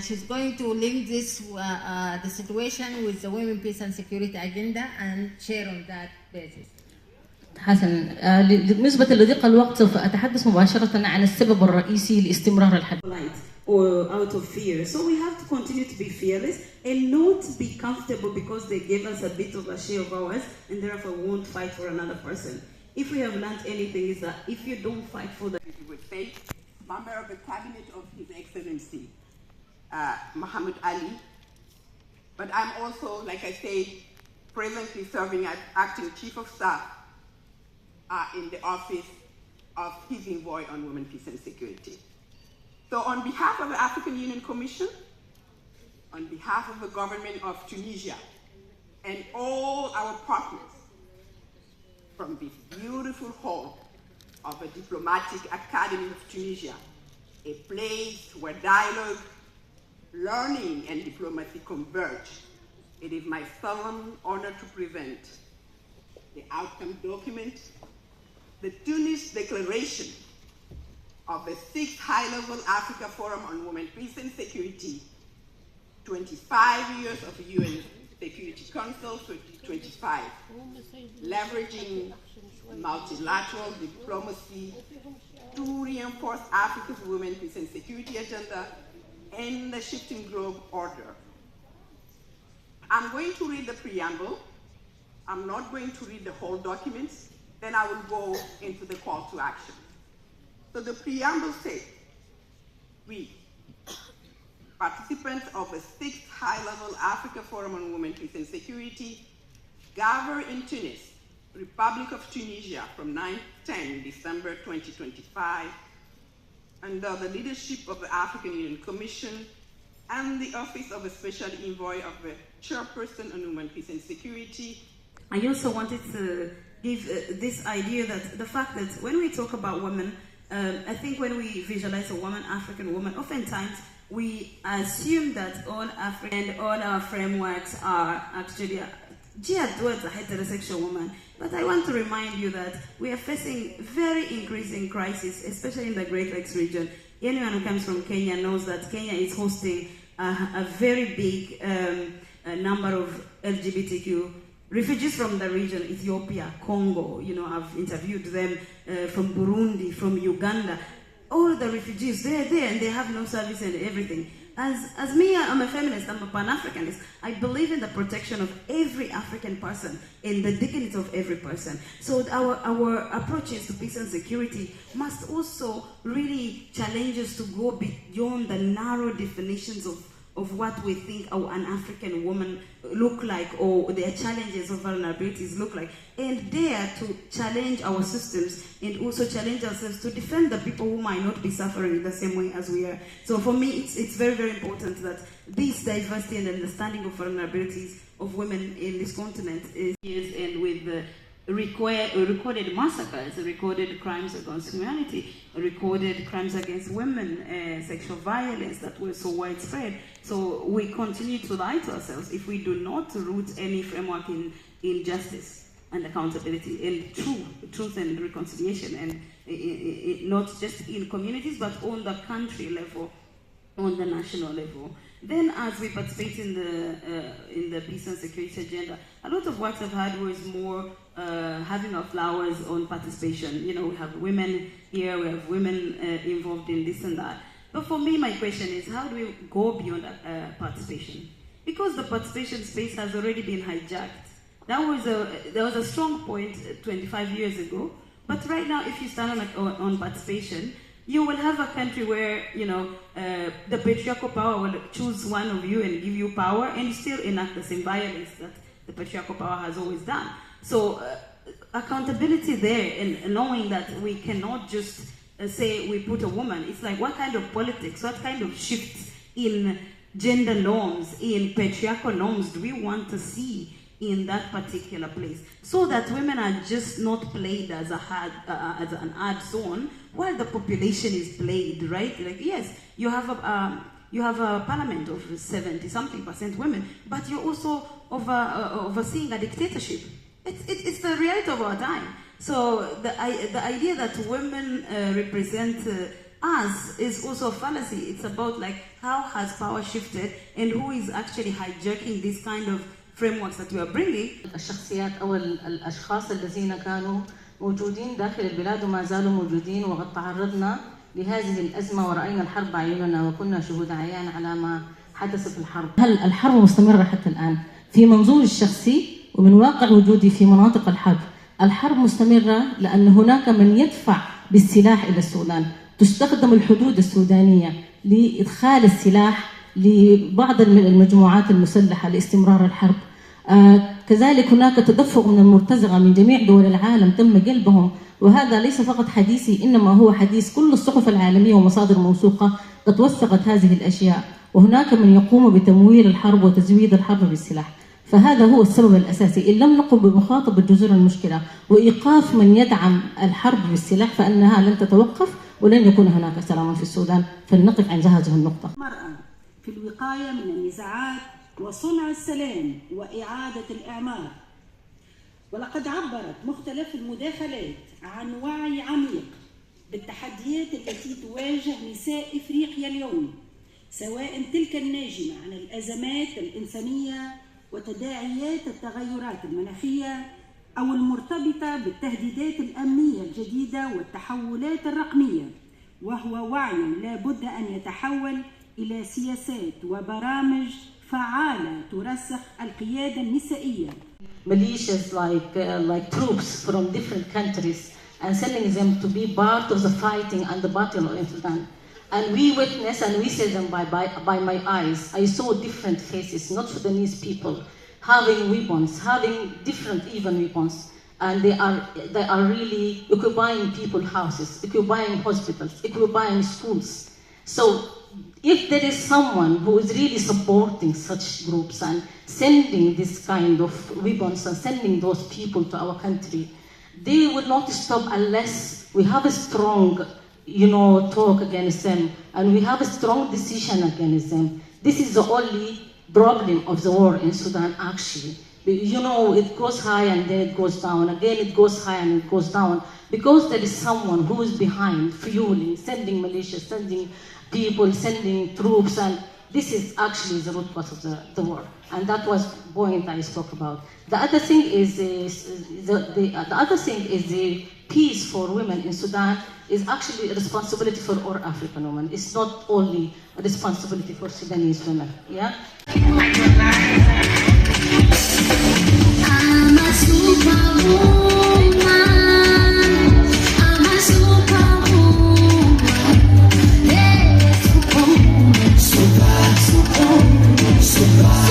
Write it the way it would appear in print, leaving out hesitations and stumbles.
and she's going to link this the situation with the Women, Peace and Security Agenda and share on that basis. حسن، بالنسبة لضيق الوقت سوف أتحدث مباشرة عن السبب الرئيسي لاستمرار الحدث. Or out of fear. So we have to continue to be fearless and not be comfortable because they gave us a bit of a share of ours and therefore we won't fight for another person. If we have learned anything is that if you don't fight for the member of the cabinet of His Excellency Muhammad Ali, but I'm also, like I said, presently serving as acting chief of staff in the office of His Envoy on Women, Peace and Security. So on behalf of the African Union Commission, on behalf of the government of Tunisia, and all our partners from this beautiful hall of the Diplomatic Academy of Tunisia, a place where dialogue, learning, and diplomacy converge, it is my solemn honor to present the outcome document, the Tunis Declaration of the 6th High-Level Africa Forum on Women, Peace and Security, 25 years of UN Security Council 2025, leveraging multilateral diplomacy to reinforce Africa's women, peace and security agenda and the shifting globe order. I'm going to read the preamble. I'm not going to read the whole document. Then I will go into the call to action. So the preamble says, we, participants of the 6th High-Level Africa Forum on Women, Peace and Security, gather in Tunis, Republic of Tunisia, from 9-10 December 2025, under the leadership of the African Union Commission and the Office of the Special Envoy of the Chairperson on Women, Peace and Security. I also wanted to give this idea that the fact that when we talk about women, I think when we visualize a woman, African woman, oftentimes we assume that all African and all our frameworks are actually geared towards a heterosexual woman. But I want to remind you that we are facing very increasing crisis, especially in the Great Lakes region. Anyone who comes from Kenya knows that Kenya is hosting a very big number of LGBTQ refugees from the region, Ethiopia, Congo. You know, I've interviewed them from Burundi, from Uganda. All the refugees, they're there and they have no service and everything. As me, I'm a feminist, I'm a Pan-Africanist. I believe in the protection of every African person and the dignity of every person. So our approaches to peace and security must also really challenge us to go beyond the narrow definitions of what we think an African woman look like, or their challenges or vulnerabilities look like, and dare to challenge our systems and also challenge ourselves to defend the people who might not be suffering in the same way as we are. So for me, it's very, very important that this diversity and understanding of vulnerabilities of women in this continent is, and with the recorded massacres, recorded crimes against humanity, recorded crimes against women, sexual violence that were so widespread. So we continue to lie to ourselves if we do not root any framework in justice and accountability and truth and reconciliation, and not just in communities but on the country level, on the national level. Then as we participate in the peace and security agenda, a lot of what I've had was more having our flowers on participation. You know, we have women here, we have women involved in this and that. But for me, my question is, how do we go beyond participation? Because the participation space has already been hijacked. There was a strong point 25 years ago, but right now, if you stand on participation, you will have a country where, you know, the patriarchal power will choose one of you and give you power, and you still enact the same violence that the patriarchal power has always done. So accountability there, and knowing that we cannot just say we put a woman, it's like, what kind of politics, what kind of shifts in gender norms, in patriarchal norms do we want to see in that particular place, so that women are just not played as an add-on while the population is played, right? Like, yes, you have a parliament of 70-something% women, but you're also overseeing a dictatorship. It's the reality of our time. So the idea that women represent us is also a fallacy. It's about like how has power shifted and who is actually hijacking this kind of frameworks that we are bringing. الشخصيات أو الأشخاص الذين كانوا موجودين داخل البلاد وما زالوا موجودين، وقد تعرضنا لهذه الأزمة ورأينا الحرب بعيوننا وكنا شهود عيان على ما حدث في الحرب. هل الحرب مستمرة حتى الآن؟ في منظوري الشخصي ومن واقع وجودي في مناطق الحرب، الحرب مستمرة لأن هناك من يدفع بالسلاح إلى السودان. تستخدم الحدود السودانية لإدخال السلاح لبعض المجموعات المسلحة لاستمرار الحرب. كذلك هناك تدفق من المرتزقة من جميع دول العالم تم جلبهم، وهذا ليس فقط حديثي إنما هو حديث كل الصحف العالمية ومصادر موثوقة قد وثقت هذه الأشياء. وهناك من يقوم بتمويل الحرب وتزويد الحرب بالسلاح. فهذا هو السبب الأساسي. إن لم نقم بمخاطبة جذور المشكلة وإيقاف من يدعم الحرب بالسلاح فإنها لن تتوقف ولن يكون هناك سلام في السودان. فلنقف عند هذه النقطة. المرأة في الوقاية من النزاعات وصنع السلام وإعادة الإعمار. ولقد عبرت مختلف المداخلات عن وعي عميق بالتحديات التي تواجه نساء إفريقيا اليوم، سواء تلك الناجمة عن الأزمات الإنسانية وتداعيات التغيرات المناخية أو المرتبطة بالتهديدات الأمنية الجديدة والتحولات الرقمية، وهو وعي لا بد أن يتحول إلى سياسات وبرامج فعالة ترسخ القيادة النسائية. Militias like troops from different countries and sending them to be part of the fighting and the battle in Sudan. And we witnessed and we saw them by my eyes. I saw different faces, not Sudanese people, having weapons, having different even weapons. And they are really occupying people's houses, occupying hospitals, occupying schools. So if there is someone who is really supporting such groups and sending this kind of weapons and sending those people to our country, they will not stop unless we have a strong, talk against them and we have a strong decision against them. This is the only problem of the war in Sudan actually. It goes high and then it goes down, again it goes high and it goes down, because there is someone who is behind, fueling, sending militia, sending people, sending troops, and this is actually the root cause of the war. And that was the point I spoke about. The other thing is the peace for women in Sudan is actually a responsibility for all African women. It's not only a responsibility for Sudanese women. Yeah. I'm a superwoman. I'm a superwoman. Yeah, superwoman. Super, superwoman. Super.